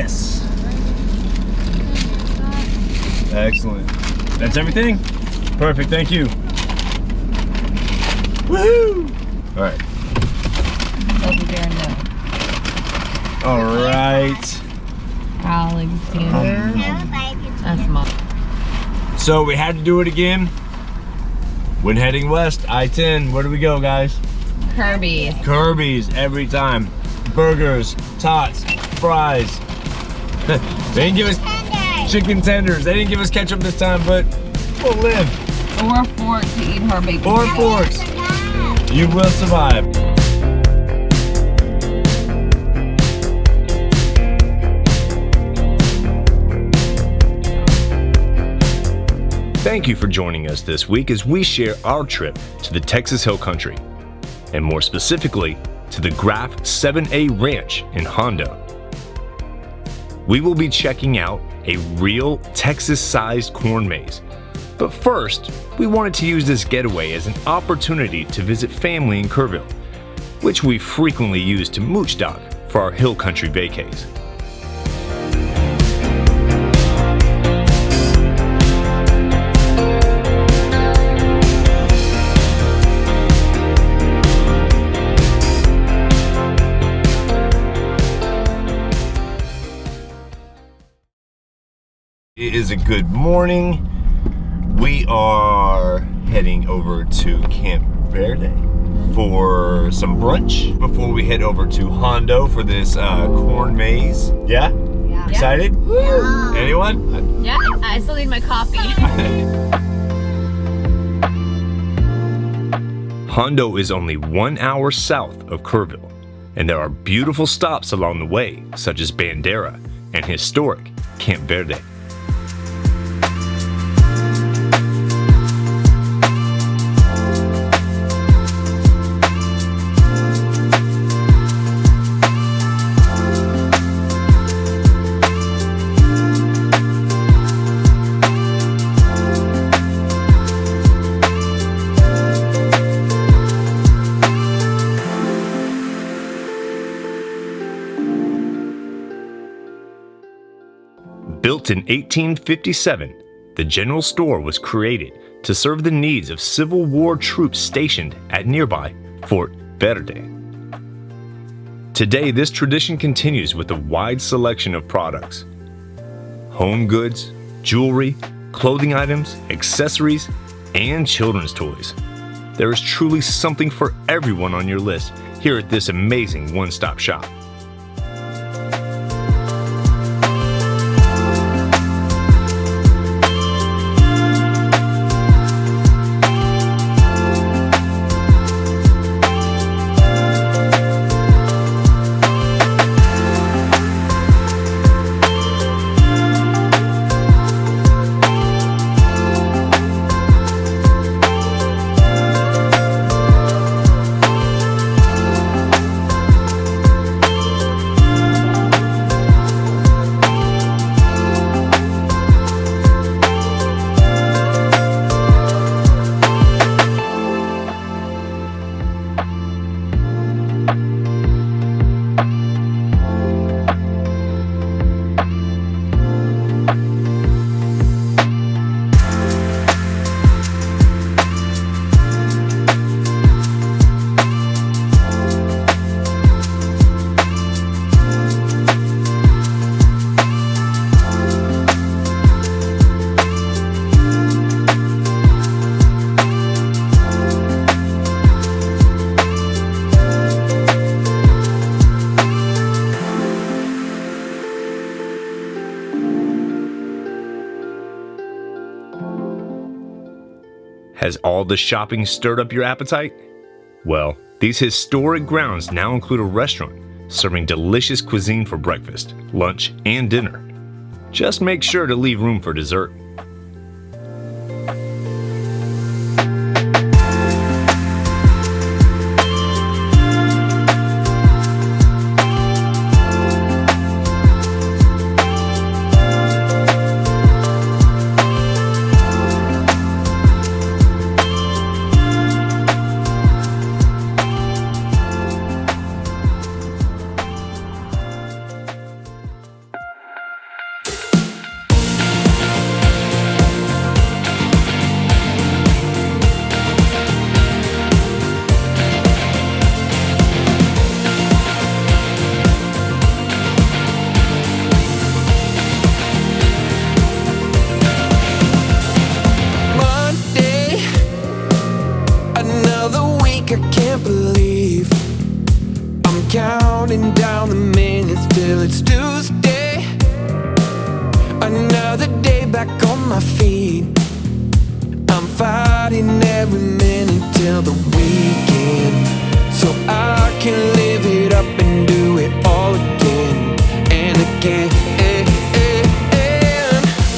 Yes. Excellent. That's everything? Perfect, thank you. Woohoo! All right. Over there, no. All right. Alexander. That's mom. So we had to do it again. When heading west, I-10, where do we go, guys? Kirby's. Kirby's every time. Burgers, tots, fries. They didn't give us chicken tenders. They didn't give us ketchup this time, but we'll live. Or forks to eat her baked Or potatoes. forks. You will survive. Thank you for joining us this week as we share our trip to the Texas Hill Country, and more specifically, to the Graff 7A Ranch in Hondo. We will be checking out a real Texas-sized corn maze. But first, we wanted to use this getaway as an opportunity to visit family in Kerrville, which we frequently use to mooch dock for our hill country vacays. It is a good morning. We are heading over to Camp Verde for some brunch before we head over to Hondo for this corn maze. Yeah? Yeah. Excited? Yeah. Anyone? Yeah, I still need my coffee. Hondo is only 1 hour south of Kerrville, and there are beautiful stops along the way, such as Bandera and historic Camp Verde. Built in 1857, the general store was created to serve the needs of Civil War troops stationed at nearby Fort Verde. Today, this tradition continues with a wide selection of products: home goods, jewelry, clothing items, accessories, and children's toys. There is truly something for everyone on your list here at this amazing one-stop shop. Has all the shopping stirred up your appetite? Well, these historic grounds now include a restaurant serving delicious cuisine for breakfast, lunch, and dinner. Just make sure to leave room for dessert. another day back on my feet. I'm fighting every minute till the weekend, so I can live it up and do it all again and again.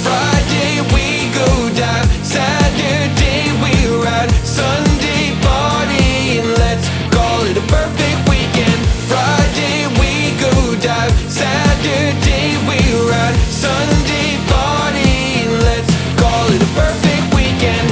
Friday we go dive, Saturday we ride, Sunday party, and let's call it a perfect weekend. Friday we go dive, Saturday we ride, Sunday party, and let's call it a perfect weekend.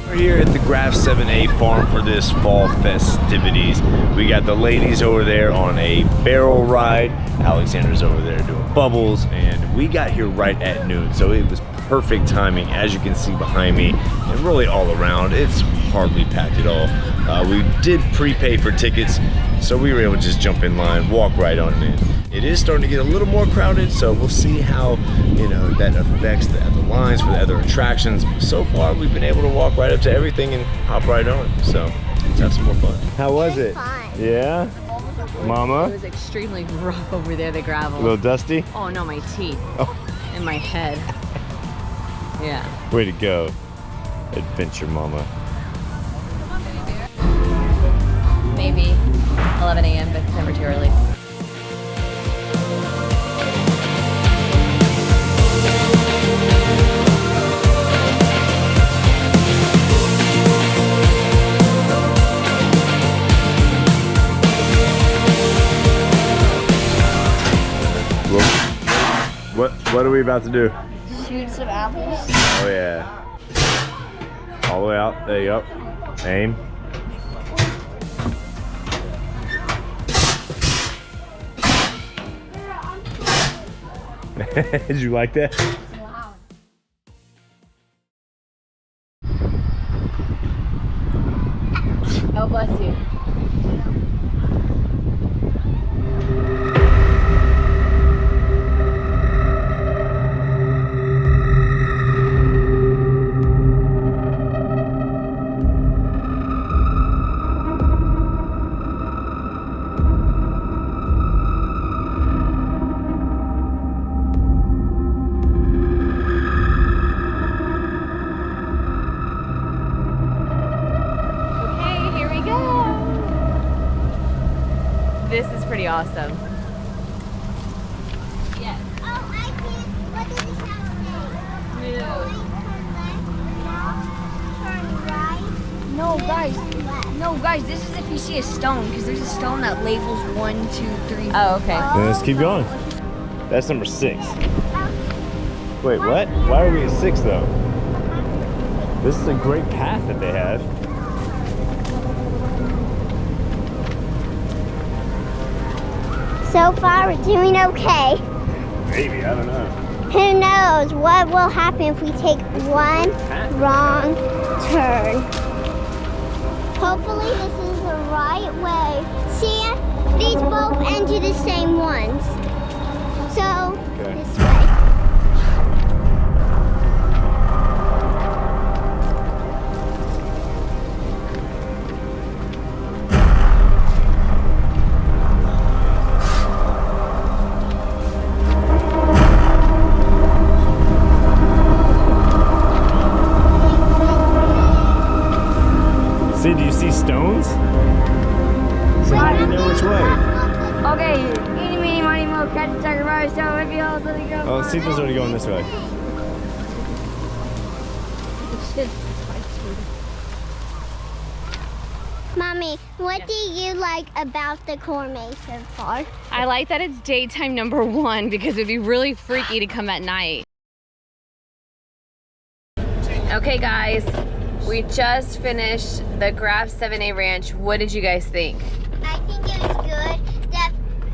We're here at the Graff 7A farm for this fall festivities. We got the ladies over there on a barrel ride. Alexander's over there doing bubbles, and we got here right at noon, so it was perfect timing. As you can see behind me, and really all around, it's hardly packed at all. We did prepay for tickets, so we were able to just jump in line, walk right on in. It is starting to get a little more crowded, so we'll see how, you know, that affects the other lines for the other attractions. So far, we've been able to walk right up to everything and hop right on. So let's have some more fun. How was it? Fun. Yeah? Mama? It was extremely rough over there, the gravel. A little dusty? Oh no, my teeth. Oh. And my head. Yeah. Way to go, Adventure Mama. Maybe 11 a.m., but it's never too early. What are we about to do? Shoot some apples. Oh yeah. All the way out. There you go. Aim. Did you like that? Wow. Oh, bless you. This is pretty awesome. Yes. Oh, I see. What does the sound say? No, guys, this is if you see a stone, because there's a stone that labels 1, 2, 3. Oh, okay. Then let's keep going. That's number 6. Wait, what? Why are we at 6 though? This is a great path that they have. So far, we're doing okay. Maybe, I don't know. Who knows what will happen if we take one wrong turn. Hopefully, this is the right way. See, these both end to the same ones. So, this way. See, do you see stones? So how do you know which way? Okay, eeny, meeny, miny, mo, catch a sucker by his toe, if you hold the go. Oh, Cephas already going this way. Mommy, what do you like about the corn maze so far? I like that it's daytime number 1 because it'd be really freaky to come at night. Okay, guys, we just finished the Graff 7A Ranch. What did you guys think? I think it was good. That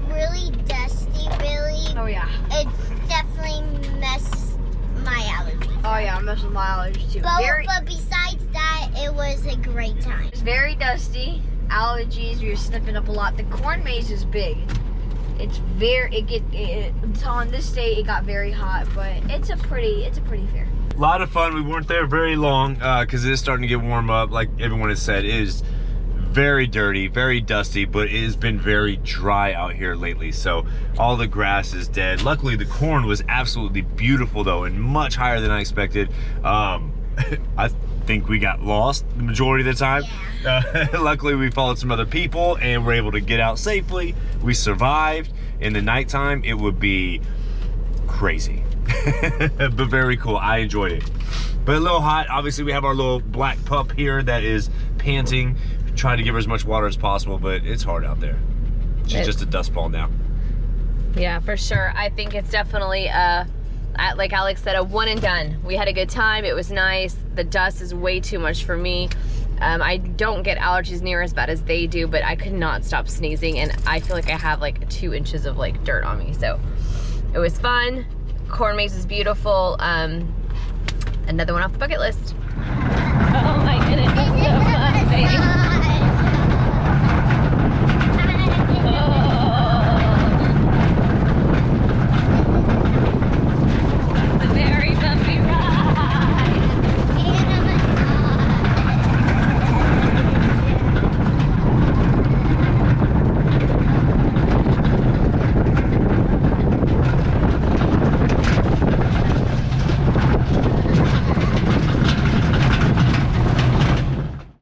really dusty, really. Oh yeah. It definitely messed my allergies. Oh yeah, I'm messing with my allergies too. But besides that, it was a great time. It's very dusty. Allergies, you're sniffing up a lot. The corn maze is big. It's on this day it got very hot, but it's a pretty fair. A lot of fun. We weren't there very long because it is starting to get warm up. Like everyone has said, it is very dirty, very dusty, but it has been very dry out here lately. So all the grass is dead. Luckily, the corn was absolutely beautiful though, and much higher than I expected. I think we got lost the majority of the time. Yeah. Luckily, we followed some other people and were able to get out safely. We survived. In the nighttime, it would be crazy, but very cool. I enjoyed it, but a little hot. Obviously, we have our little black pup here that is panting, trying to give her as much water as possible, but it's hard out there. She's just a dust ball now. Yeah, for sure. I think it's definitely like Alex said, a one and done. We had a good time. It was nice. The dust is way too much for me. I don't get allergies near as bad as they do, but I could not stop sneezing, and I feel like I have like 2 inches of like dirt on me. So it was fun. Corn maze is beautiful. Another one off the bucket list. Oh my goodness, it's so fun.